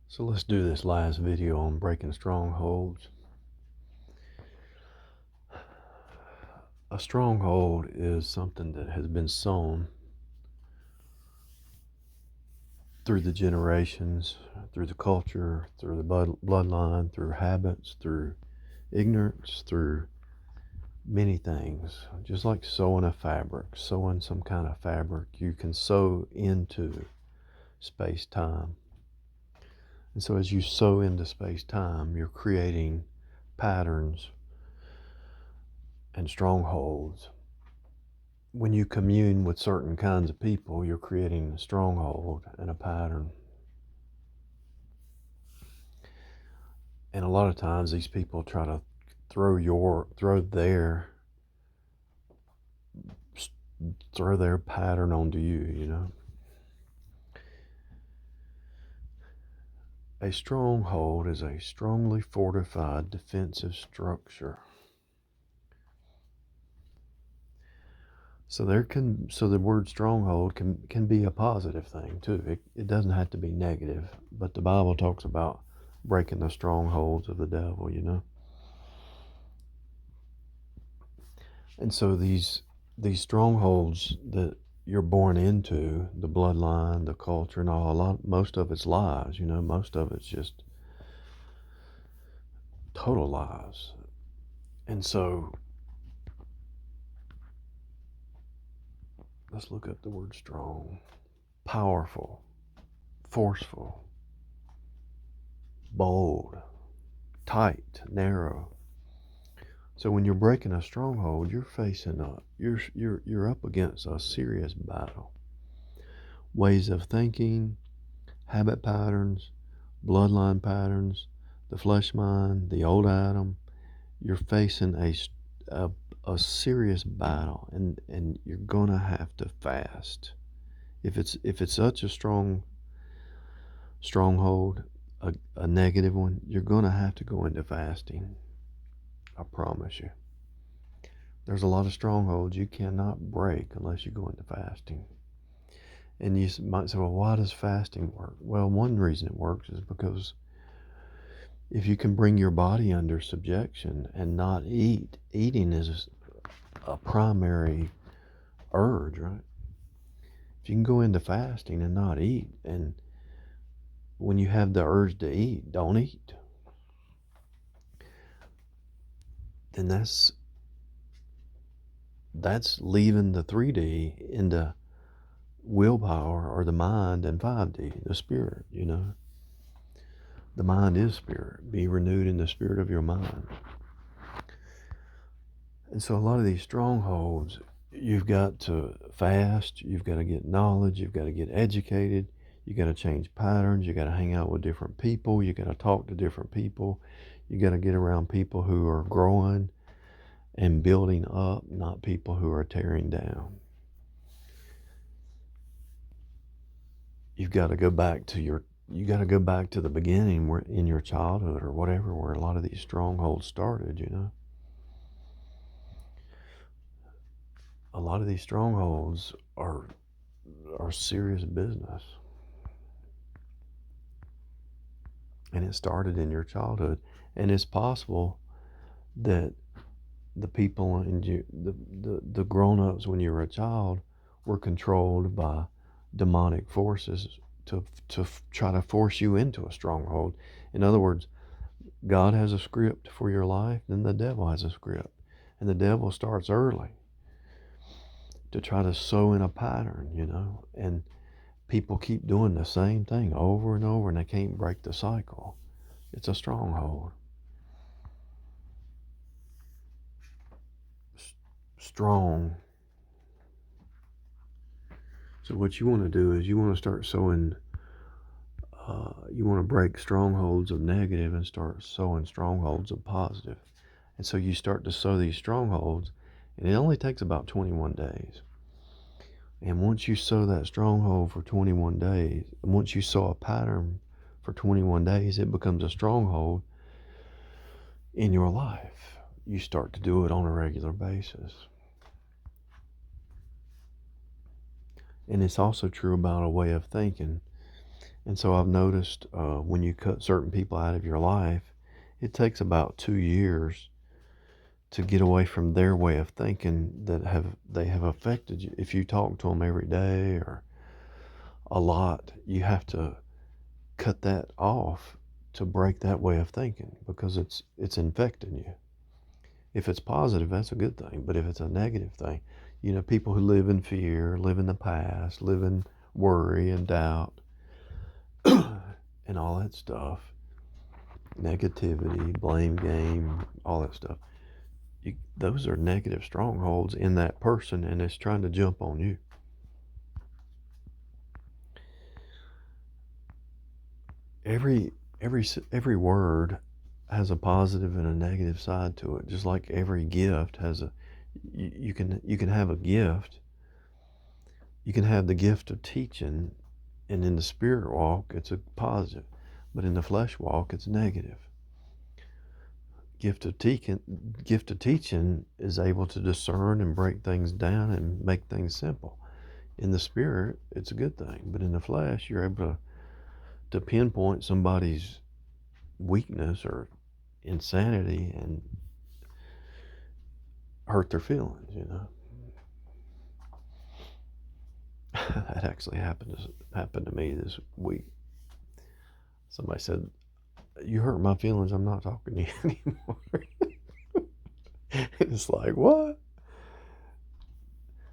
So let's do this last video on breaking strongholds. A stronghold is something that has been sown through the generations, through the culture, through the bloodline, through habits, through ignorance, through many things. Just like sewing a fabric, sewing some kind of fabric, you can sew into space-time. And so as you sew into space-time, you're creating patterns and strongholds. When you commune with certain kinds of people, you're creating a stronghold and a pattern. And a lot of times these people try to throw their pattern onto you. A stronghold is a strongly fortified defensive structure. So the word stronghold can be a positive thing too. It doesn't have to be negative, but the Bible talks about breaking the strongholds of the devil. And so these strongholds that you're born into, the bloodline, the culture, and most of it's lies. Most of it's just total lies. And so let's look up the word strong. Powerful, forceful, bold, tight, narrow. So when you're breaking a stronghold, you're up against a serious battle. Ways of thinking, habit patterns, bloodline patterns, the flesh mind, the old Adam. You're facing a serious battle, and you're gonna have to fast. If it's such a stronghold, a negative one, you're gonna have to go into fasting. I promise you. There's a lot of strongholds you cannot break unless you go into fasting. And you might say, well, why does fasting work? Well, one reason it works is because if you can bring your body under subjection and not eat, eating is a primary urge, right? If you can go into fasting and not eat, and when you have the urge to eat, don't eat, then that's leaving the 3D into willpower or the mind and 5D, the spirit. The mind is spirit. Be renewed in the spirit of your mind. And so a lot of these strongholds, you've got to fast, you've got to get knowledge, you've got to get educated, you got to change patterns, you got to hang out with different people, you got to talk to different people, you got to get around people who are growing and building up, not people who are tearing down. You've got to go back to the beginning, where in your childhood or whatever, where a lot of these strongholds started. A lot of these strongholds are serious business. And it started in your childhood. And it's possible that the people in you, the grown-ups when you were a child, were controlled by demonic forces to try to force you into a stronghold. In other words, God has a script for your life, then the devil has a script. And the devil starts early to try to sow in a pattern, and people keep doing the same thing over and over, and they can't break the cycle. It's a stronghold. Strong. So what you want to do is you want to start sowing, you want to break strongholds of negative and start sowing strongholds of positive. And so you start to sow these strongholds, and it only takes about 21 days. And once you sow that stronghold for 21 days, once you sow a pattern for 21 days, it becomes a stronghold in your life. You start to do it on a regular basis. And it's also true about a way of thinking. And so I've noticed when you cut certain people out of your life, it takes about 2 years to get away from their way of thinking that they have affected you. If you talk to them every day or a lot, you have to cut that off to break that way of thinking because it's infecting you. If it's positive, that's a good thing. But if it's a negative thing, people who live in fear, live in the past, live in worry and doubt and all that stuff, negativity, blame game, all that stuff. Those are negative strongholds in that person, and it's trying to jump on you. Every every word has a positive and a negative side to it. Just like every gift has a, you can have a gift. You can have the gift of teaching, and in the spirit walk, it's a positive, but in the flesh walk, it's negative. Gift of teaching is able to discern and break things down and make things simple. In the spirit, it's a good thing, but in the flesh, you're able to pinpoint somebody's weakness or insanity and hurt their feelings. That actually happened to me this week. Somebody said, "You hurt my feelings. I'm not talking to you anymore." It's like, what?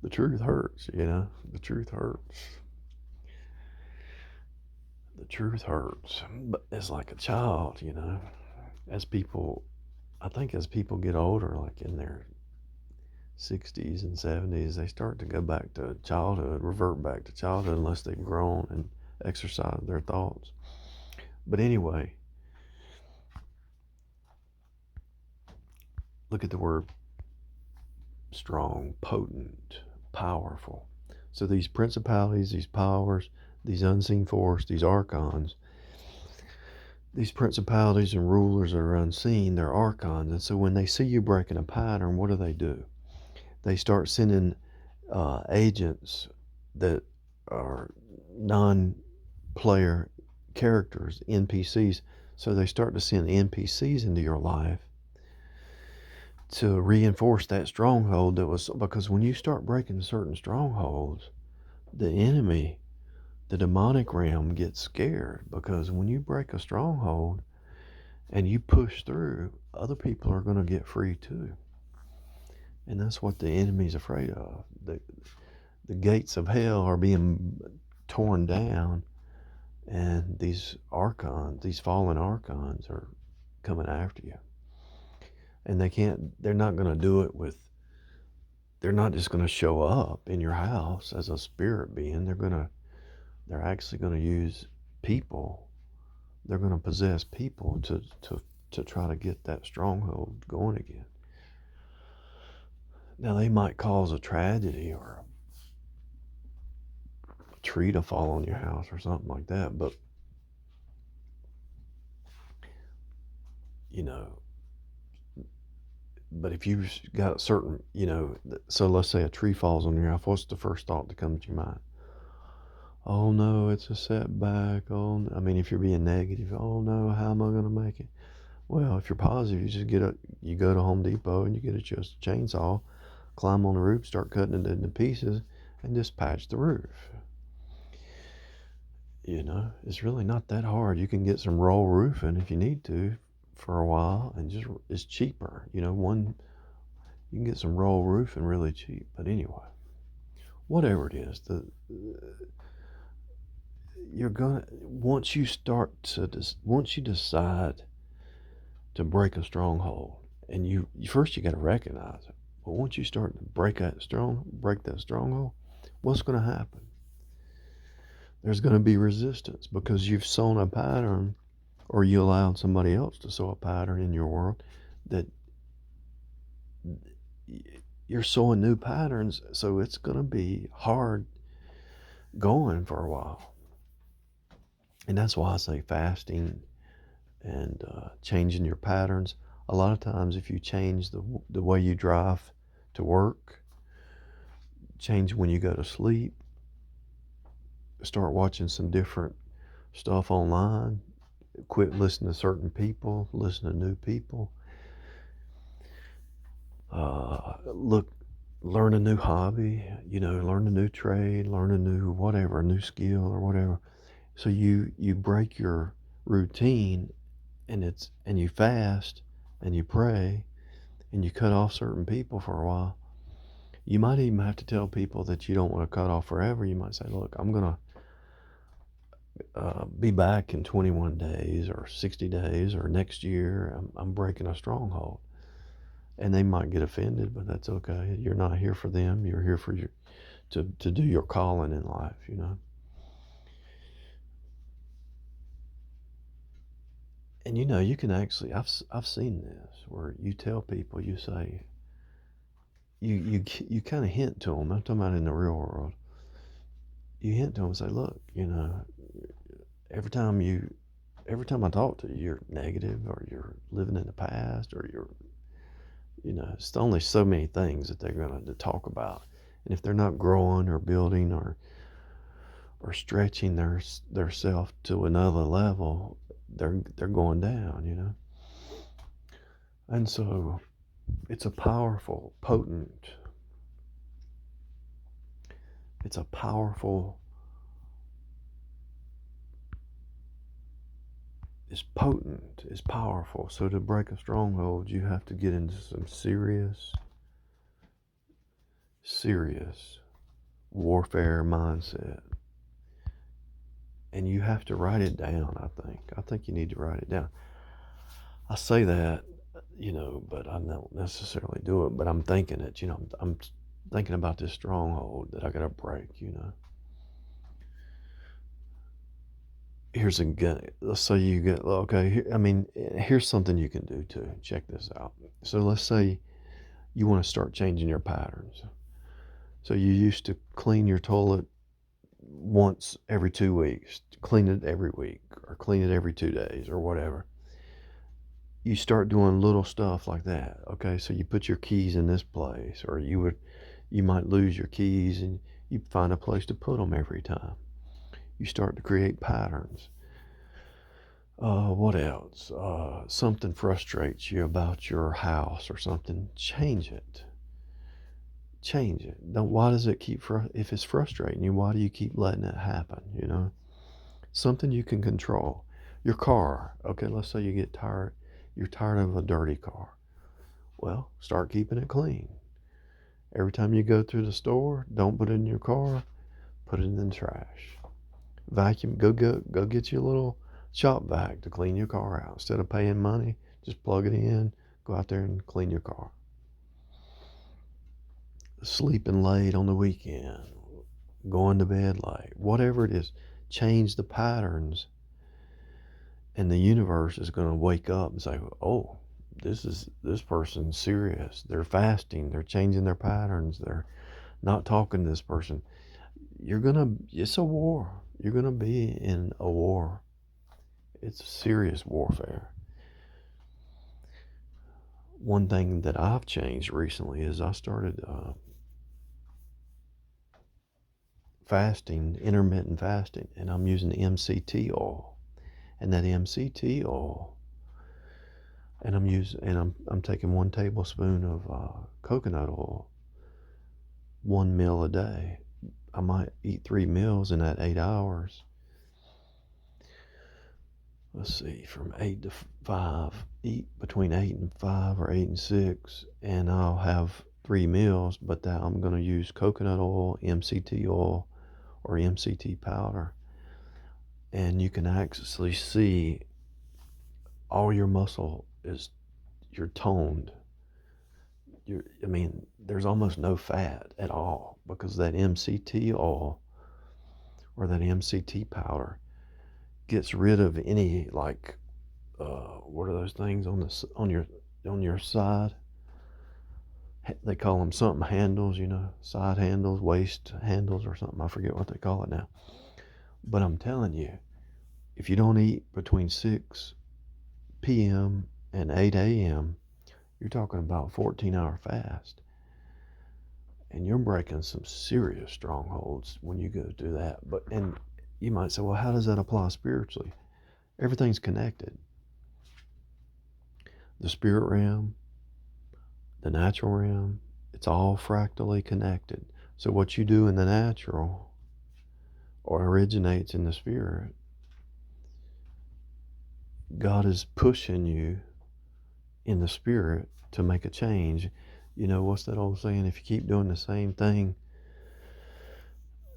The truth hurts. The truth hurts. The truth hurts. But it's like a child. As people, I think as people get older, like in their 60s and 70s, they start to go back to childhood, revert back to childhood unless they've grown and exercised their thoughts. But anyway, look at the word strong, potent, powerful. So these principalities, these powers, these unseen forces, these archons, these principalities and rulers that are unseen, they're archons. And so when they see you breaking a pattern, what do? They start sending agents that are non-player characters, NPCs. So they start to send NPCs into your life to reinforce that stronghold because when you start breaking certain strongholds, the enemy, the demonic realm gets scared because when you break a stronghold and you push through, other people are going to get free too. And that's what the enemy's afraid of. The gates of hell are being torn down, and these archons, these fallen archons, are coming after you. And they're not going to do it they're not just going to show up in your house as a spirit being. They're actually going to use people. They're going to possess people to try to get that stronghold going again. Now, they might cause a tragedy or a tree to fall on your house or something like that, but, but if you've got a so let's say a tree falls on your house, what's the first thought that comes to your mind? Oh no, it's a setback. Oh, I mean, if you're being negative, oh no, how am I going to make it? Well, if you're positive, you go to Home Depot and you get a chainsaw, climb on the roof, start cutting it into pieces, and just patch the roof. It's really not that hard. You can get some roll roofing if you need to for a while, and it's cheaper. You can get some roll roofing really cheap. But anyway, whatever it is, you're gonna once you decide to break a stronghold, and you first you got to recognize it. But once you start to break that stronghold, what's going to happen? There's going to be resistance because you've sown a pattern, or you allowed somebody else to sow a pattern in your world that you're sowing new patterns. So it's going to be hard going for a while. And that's why I say fasting and changing your patterns. A lot of times, if you change the way you drive to work, change when you go to sleep, start watching some different stuff online, quit listening to certain people, listen to new people. Look, learn a new hobby, learn a new trade, learn a new whatever, a new skill or whatever. So you break your routine, and you fast and you pray and you cut off certain people for a while. You might even have to tell people that you don't want to cut off forever. You might say, look, I'm going to be back in 21 days or 60 days or next year. I'm breaking a stronghold. And they might get offended, but that's okay. You're not here for them. You're here for to do your calling in life. And you can actually, I've seen this where you tell people, you say, you kind of hint to them. I'm talking about in the real world. You hint to them and say, look, every time you, every time I talk to you, you're negative, or you're living in the past, or it's only so many things that they're going to talk about. And if they're not growing or building or stretching their self to another level, they're going down. And so it's a powerful, potent, it's a powerful, it's potent, it's powerful. So to break a stronghold, you have to get into some serious warfare mindset. And you have to write it down, I think you need to write it down. I say that, but I don't necessarily do it. But I'm thinking it, I'm thinking about this stronghold that I got to break. Here's a good, let's say you get, okay, here's something you can do too. Check this out. So let's say you want to start changing your patterns. So you used to clean your toilet once every 2 weeks, clean it every week, or clean it every 2 days, or whatever. You start doing little stuff like that. Okay, so you put your keys in this place, or you might lose your keys, and you find a place to put them every time. You start to create patterns. What else? Something frustrates you about your house or something. Change it. Change it. Why does it if it's frustrating you, why do you keep letting it happen? Something you can control. Your car. Okay, let's say you get tired. You're tired of a dirty car. Well, start keeping it clean. Every time you go through the store, don't put it in your car. Put it in the trash. Vacuum. Go get you a little shop vac to clean your car out. Instead of paying money, just plug it in. Go out there and clean your car. Sleeping late on the weekend. Going to bed late. Whatever it is, change the patterns, and the universe is going to wake up and say, "Oh, this person's serious. They're fasting. They're changing their patterns. They're not talking to this person." It's a war. You're gonna be in a war. It's serious warfare. One thing that I've changed recently is I started fasting, intermittent fasting, and I'm using MCT oil. And that MCT oil, and I'm taking 1 tablespoon of coconut oil, 1 meal a day. I might eat 3 meals in that 8 hours. Let's see, from 8 to 5, eat between 8 and 5 or 8 and 6, and I'll have 3 meals, but that I'm going to use coconut oil, MCT oil, or MCT powder. And you can actually see all your muscle you're toned. There's almost no fat at all because that MCT oil or that MCT powder gets rid of any what are those things on your side? They call them something handles, side handles, waist handles, or something. I forget what they call it now. But I'm telling you, if you don't eat between 6 p.m. and 8 a.m., you're talking about 14-hour fast. And you're breaking some serious strongholds when you go do that. You might say, well, how does that apply spiritually? Everything's connected. The spirit realm, the natural realm, it's all fractally connected. So what you do in the natural or originates in the spirit, God is pushing you in the spirit to make a change. You know, what's that old saying? If you keep doing the same thing,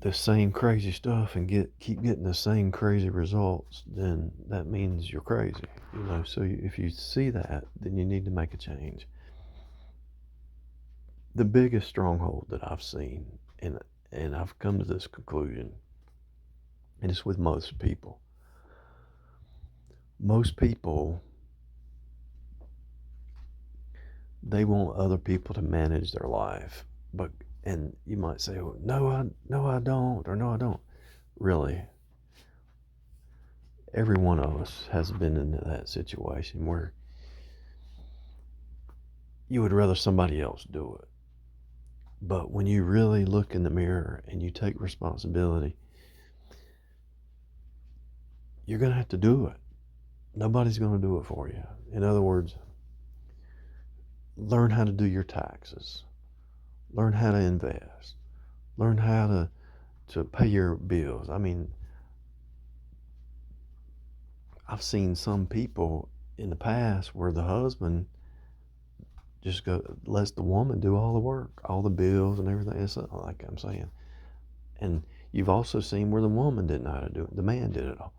the same crazy stuff, and keep getting the same crazy results, then that means you're crazy. You know, so if you see that, then you need to make a change. The biggest stronghold that I've seen, and I've come to this conclusion, and it's with most people. Most people, they want other people to manage their life, but and you might say, well, no, I don't, or no, I don't. Really, every one of us has been in that situation where you would rather somebody else do it. But when you really look in the mirror and you take responsibility, you're going to have to do it. Nobody's going to do it for you. In other words, learn how to do your taxes, learn how to invest, learn how to pay your bills. I mean, I've seen some people in the past where the husband just lets the woman do all the work, all the bills and everything. It's like I'm saying. And you've also seen where the woman didn't know how to do it. The man did it all.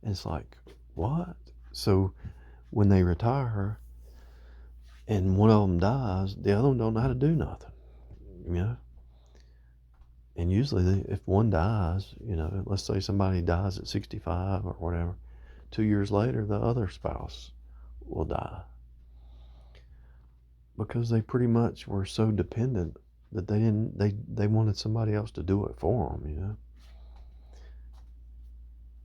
And it's like, what? So when they retire and one of them dies, the other one don't know how to do nothing. You know? And usually if one dies, you know, let's say somebody dies at 65 or whatever, 2 years later, the other spouse will die. Because they pretty much were so dependent that they wanted somebody else to do it for them, you know.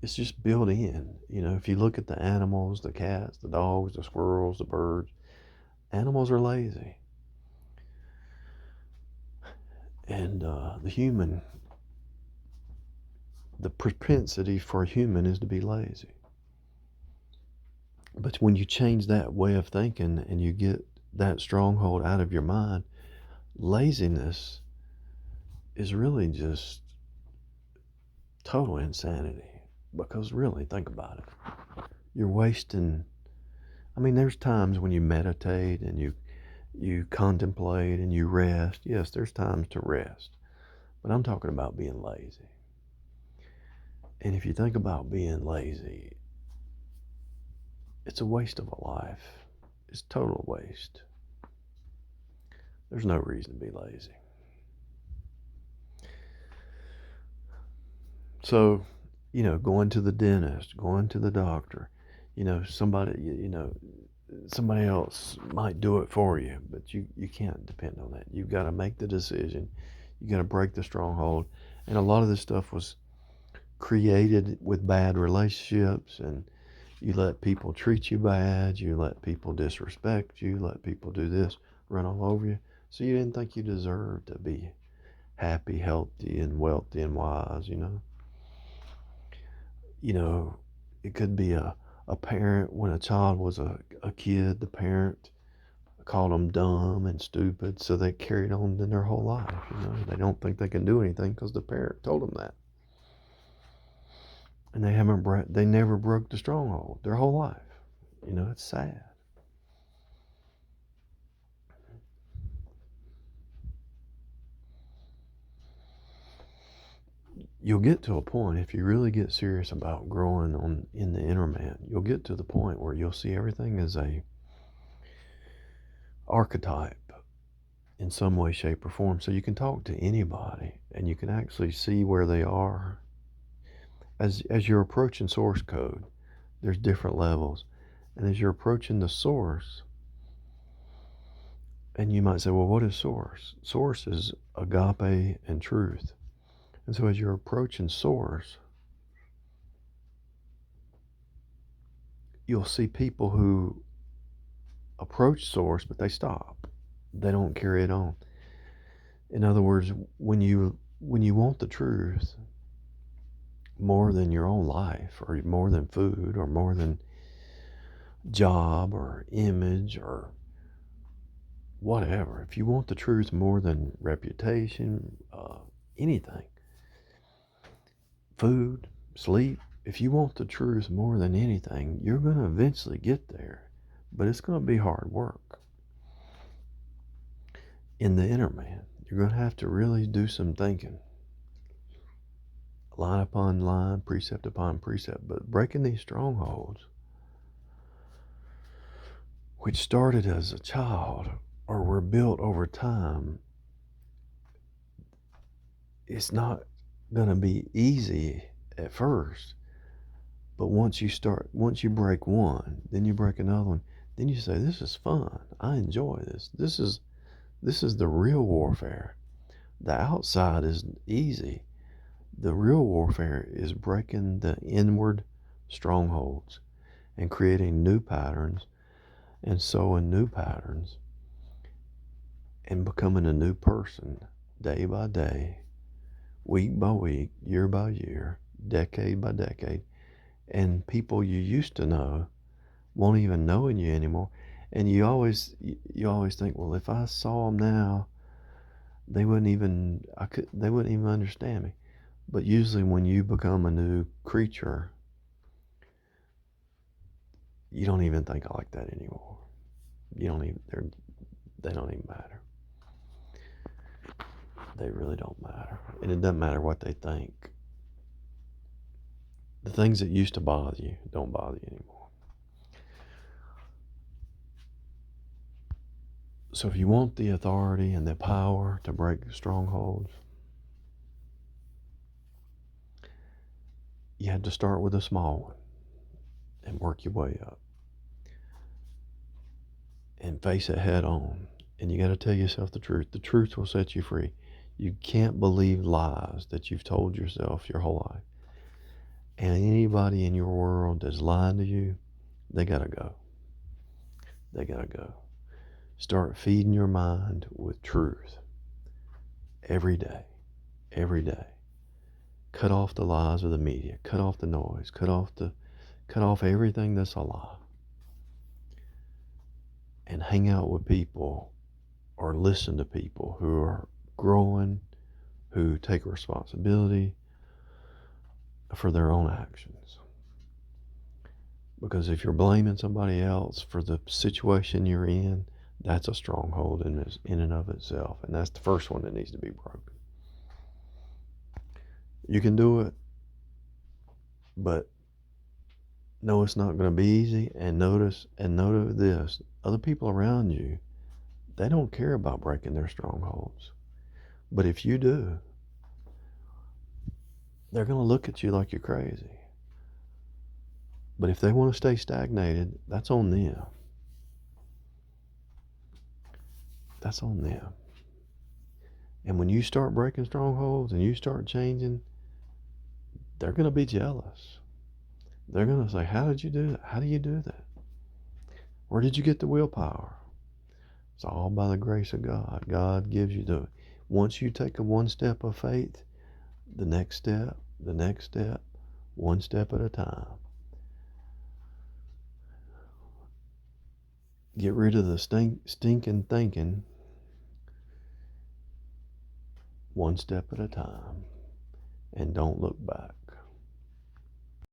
It's just built in, you know. If you look at the animals, the cats, the dogs, the squirrels, the birds, animals are lazy. And the propensity for a human is to be lazy. But when you change that way of thinking and you get that stronghold out of your mind, laziness is really just total insanity. Because really, think about it. You're wasting. I mean, there's times when you meditate and you contemplate and you rest. Yes, there's times to rest. But I'm talking about being lazy. And if you think about being lazy, it's a waste of a life. It's total waste. There's no reason to be lazy. So, you know, going to the dentist, going to the doctor, you know, somebody else might do it for you, but you can't depend on that. You've got to make the decision. You got to break the stronghold. And a lot of this stuff was created with bad relationships, and you let people treat you bad, you let people disrespect you, let people do this, run all over you. So you didn't think you deserved to be happy, healthy, and wealthy and wise, you know. You know, it could be a parent when a child was a kid, the parent called them dumb and stupid, so they carried on in their whole life. You know, they don't think they can do anything because the parent told them that, and they never broke the stronghold their whole life. You know, it's sad. You'll get to a point if you really get serious about growing on in the inner man. You'll get to the point where you'll see everything as a archetype in some way, shape, or form. So you can talk to anybody and you can actually see where they are. As you're approaching source code, there's different levels. And as you're approaching the source, and you might say, well, what is source? Source is agape and truth. And so as you're approaching source, you'll see people who approach source, but they stop. They don't carry it on. In other words, when you want the truth, more than your own life, or more than food, or more than job, or image, or whatever. If you want the truth more than reputation, anything, food, sleep, if you want the truth more than anything, you're going to eventually get there. But it's going to be hard work. In the inner man, you're going to have to really do some thinking. Line upon line, precept upon precept. But breaking these strongholds, which started as a child or were built over time, it's not going to be easy at first. But once you break one, then you break another one, then you say, this is fun. I enjoy this. This is the real warfare. The outside is easy. The real warfare is breaking the inward strongholds and creating new patterns and sowing new patterns and becoming a new person day by day, week by week, year by year, decade by decade. And people you used to know won't even know you anymore. And you always think, well, if I saw them now, they wouldn't even understand me. But usually when you become a new creature, you don't even think like that anymore. They don't even matter. They really don't matter. And it doesn't matter what they think. The things that used to bother you don't bother you anymore. So if you want the authority and the power to break strongholds, you have to start with a small one and work your way up and face it head on. And you got to tell yourself the truth. The truth will set you free. You can't believe lies that you've told yourself your whole life. And anybody in your world that's lying to you, they got to go. They got to go. Start feeding your mind with truth every day. Every day. Cut off the lies of the media. Cut off the noise. Cut off everything that's a lie. And hang out with people or listen to people who are growing, who take responsibility for their own actions. Because if you're blaming somebody else for the situation you're in, that's a stronghold in and of itself. And that's the first one that needs to be broken. You can do it, but no, it's not going to be easy. And notice this, other people around you, they don't care about breaking their strongholds. But if you do, they're going to look at you like you're crazy. But if they want to stay stagnated, that's on them. That's on them. And when you start breaking strongholds and you start changing, they're going to be jealous. They're going to say, how did you do that? How do you do that? Where did you get the willpower? It's all by the grace of God. God gives you once you take a one step of faith, the next step, one step at a time. Get rid of the stinking thinking, one step at a time, and don't look back.